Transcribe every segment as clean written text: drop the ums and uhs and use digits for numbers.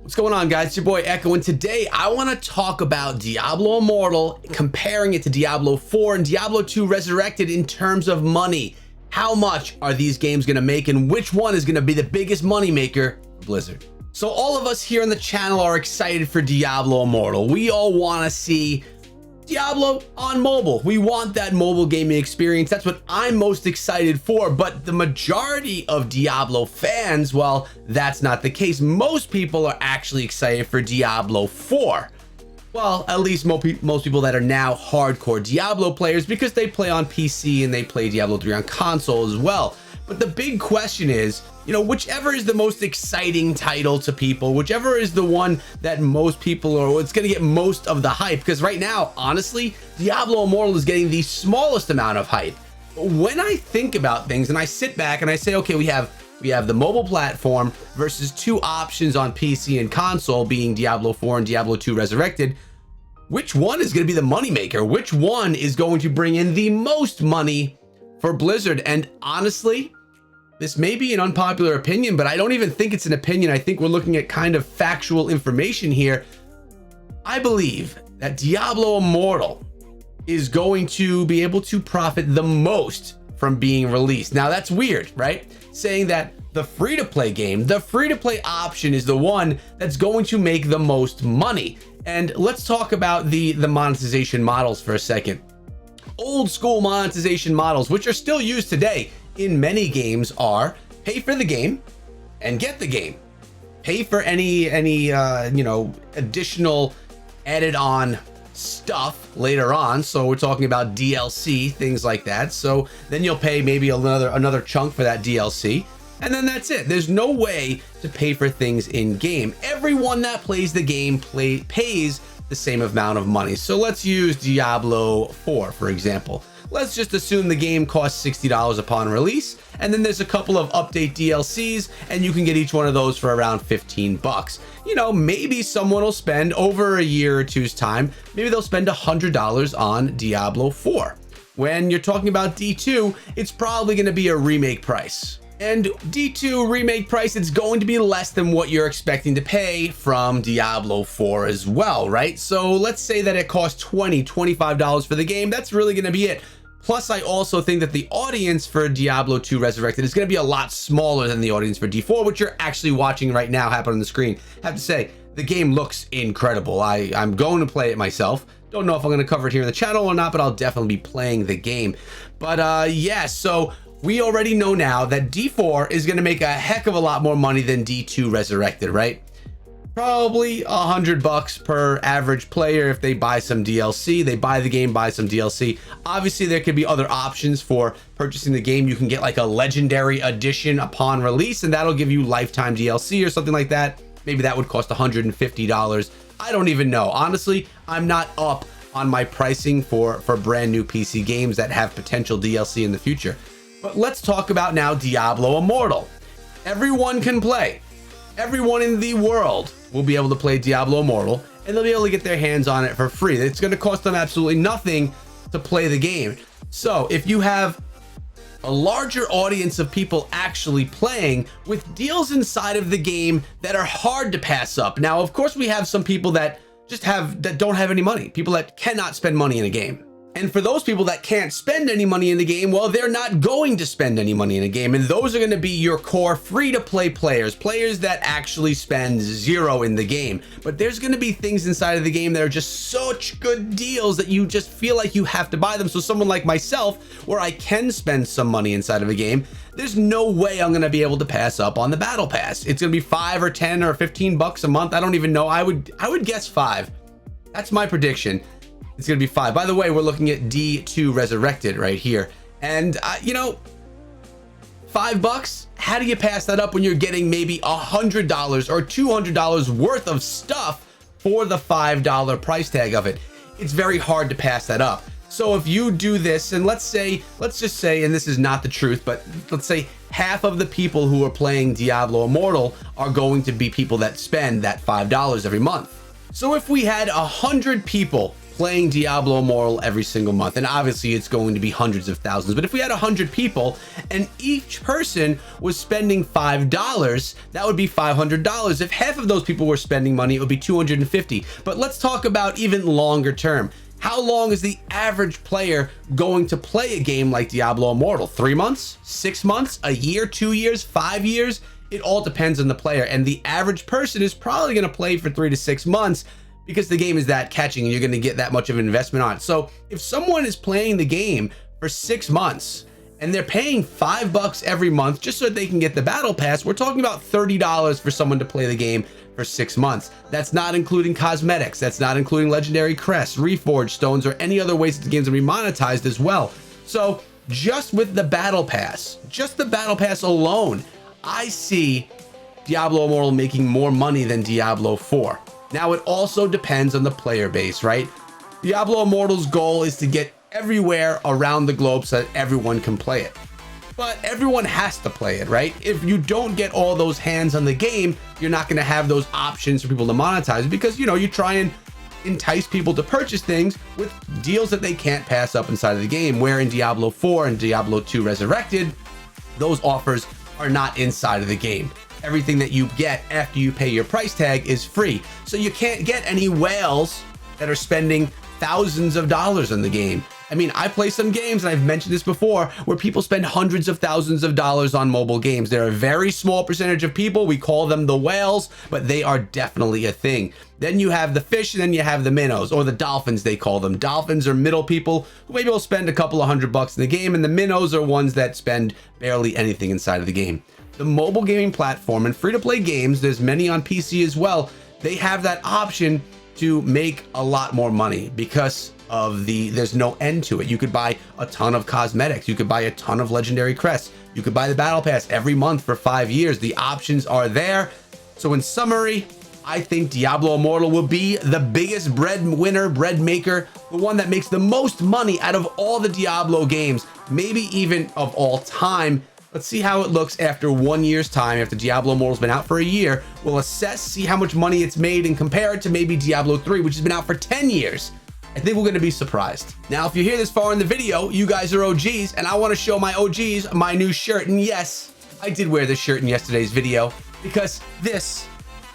What's going on, guys? It's your boy Echo, and today I want to talk about Diablo Immortal, comparing it to Diablo 4 and Diablo 2 Resurrected in terms of money. How much are these games going to make, and which one is going to be the biggest money maker for Blizzard? So all of us here on the channel are excited for Diablo Immortal. We all want to see Diablo on mobile. We want that mobile gaming experience. That's what I'm most excited for. But the majority of Diablo fans, well, that's not the case. Most people are actually excited for Diablo 4. Well, at least most people that are now hardcore Diablo players, because they play on PC and they play Diablo 3 on console as well. But the big question is, whichever is the most exciting title to people, whichever is the one that most people are, it's going to get most of the hype. Because right now, honestly, Diablo Immortal is getting the smallest amount of hype. When I think about things and I sit back and I say, okay, we have the mobile platform versus two options on PC and console, being Diablo 4 and Diablo 2 Resurrected. Which one is going to be the moneymaker? Which one is going to bring in the most money for Blizzard? And honestly, this may be an unpopular opinion, but I don't even think it's an opinion. I think we're looking at kind of factual information here. I believe that Diablo Immortal is going to be able to profit the most from being released. Now that's weird, right? Saying that the free-to-play game, the free-to-play option is the one that's going to make the most money. And let's talk about the monetization models for a second. Old school monetization models, which are still used today in many games, are pay for the game and get the game. Pay for any additional added on stuff later on. So we're talking about DLC, things like that. So then you'll pay maybe another chunk for that DLC. And then that's it. There's no way to pay for things in game. Everyone that plays the game pays the same amount of money. So let's use Diablo 4, for example. Let's just assume the game costs $60 upon release, and then there's a couple of update DLCs, and you can get each one of those for around 15 bucks. Maybe someone will spend over a year or two's time, maybe they'll spend $100 on Diablo 4. When you're talking about D2, it's probably going to be a remake price. And D2 remake price, it's going to be less than what you're expecting to pay from Diablo 4 as well, right? So let's say that it costs $25 for the game. That's really going to be it. Plus, I also think that the audience for Diablo 2 Resurrected is going to be a lot smaller than the audience for D4, which you're actually watching right now happen on the screen. I have to say, the game looks incredible. I'm going to play it myself. Don't know if I'm going to cover it here in the channel or not, but I'll definitely be playing the game. But yeah, so we already know now that D4 is going to make a heck of a lot more money than D2 Resurrected, right? Probably $100 per average player if they buy some DLC. They buy the game, buy some DLC. Obviously, there could be other options for purchasing the game. You can get like a legendary edition upon release, and that'll give you lifetime DLC or something like that. Maybe that would cost $150. I don't even know. Honestly, I'm not up on my pricing for brand new PC games that have potential DLC in the future. But let's talk about now Diablo Immortal. Everyone can play. Everyone in the world will be able to play Diablo Immortal, and they'll be able to get their hands on it for free. It's going to cost them absolutely nothing to play the game. So if you have a larger audience of people actually playing with deals inside of the game that are hard to pass up. Now, of course, we have some people that don't have any money, people that cannot spend money in a game. And for those people that can't spend any money in the game, well, they're not going to spend any money in a game. And those are going to be your core free-to-play players that actually spend zero in the game. But there's going to be things inside of the game that are just such good deals that you just feel like you have to buy them. So someone like myself, where I can spend some money inside of a game, there's no way I'm going to be able to pass up on the battle pass. It's going to be 5 or 10 or 15 bucks a month. I don't even know. I would guess 5. That's my prediction. It's going to be 5. By the way, we're looking at D2 Resurrected right here. And, $5? How do you pass that up when you're getting maybe $100 or $200 worth of stuff for the $5 price tag of it? It's very hard to pass that up. So if you do this, and let's just say, and this is not the truth, but let's say half of the people who are playing Diablo Immortal are going to be people that spend that $5 every month. So if we had 100 people playing Diablo Immortal every single month, and obviously it's going to be hundreds of thousands, but if we had 100 people and each person was spending $5, that would be $500. If half of those people were spending money, it would be 250. But let's talk about even longer term. How long is the average player going to play a game like Diablo Immortal? 3 months, 6 months, a year, 2 years, 5 years? It all depends on the player, and the average person is probably going to play for 3 to 6 months because the game is that catching and you're going to get that much of an investment on it. So if someone is playing the game for 6 months and they're paying $5 every month just so that they can get the battle pass, we're talking about $30 for someone to play the game for 6 months. That's not including cosmetics. That's not including legendary crests, reforged stones, or any other ways that the game's gonna be monetized as well. So just with the battle pass, just the battle pass alone, I see Diablo Immortal making more money than Diablo 4. Now, it also depends on the player base, right? Diablo Immortal's goal is to get everywhere around the globe so that everyone can play it. But everyone has to play it, right? If you don't get all those hands on the game, you're not gonna have those options for people to monetize because, you know, you try and entice people to purchase things with deals that they can't pass up inside of the game, where in Diablo 4 and Diablo 2 Resurrected, those offers are not inside of the game. Everything that you get after you pay your price tag is free. So you can't get any whales that are spending thousands of dollars on the game. I mean, I play some games, and I've mentioned this before, where people spend hundreds of thousands of dollars on mobile games. They're a very small percentage of people. We call them the whales, but they are definitely a thing. Then you have the fish, and then you have the minnows, or the dolphins, they call them. Dolphins are middle people who maybe will spend a couple of $100 in the game, and the minnows are ones that spend barely anything inside of the game. The mobile gaming platform and free-to-play games, there's many on PC as well, they have that option to make a lot more money because of there's no end to it. You could buy a ton of cosmetics, you could buy a ton of legendary crests, you could buy the battle pass every month for 5 years. The options are there. So in summary, I think Diablo Immortal will be the biggest bread winner, bread maker, the one that makes the most money out of all the Diablo games, maybe even of all time. Let's see how it looks after 1 year's time, after Diablo Immortal's been out for a year. We'll assess, see how much money it's made, and compare it to maybe Diablo 3, which has been out for 10 years. I think we're gonna be surprised. Now, if you're here this far in the video, you guys are OGs, and I wanna show my OGs my new shirt. And yes, I did wear this shirt in yesterday's video because this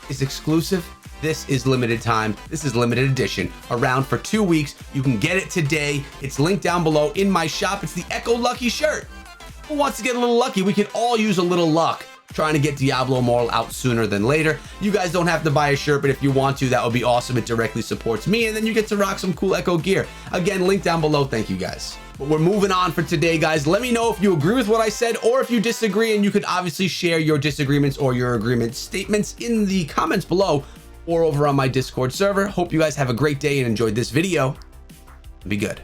is exclusive. This is limited time. This is limited edition. Around for 2 weeks. You can get it today. It's linked down below in my shop. It's the Echo Lucky shirt. Who wants to get a little lucky? We could all use a little luck trying to get Diablo Immortal out sooner than later. You guys don't have to buy a shirt, but if you want to, that would be awesome. It directly supports me, and then you get to rock some cool Echo gear. Again, link down below. Thank you guys. But we're moving on for today, guys. Let me know if you agree with what I said or if you disagree, and you could obviously share your disagreements or your agreement statements in the comments below or over on my Discord server. Hope you guys have a great day and enjoyed this video. Be good.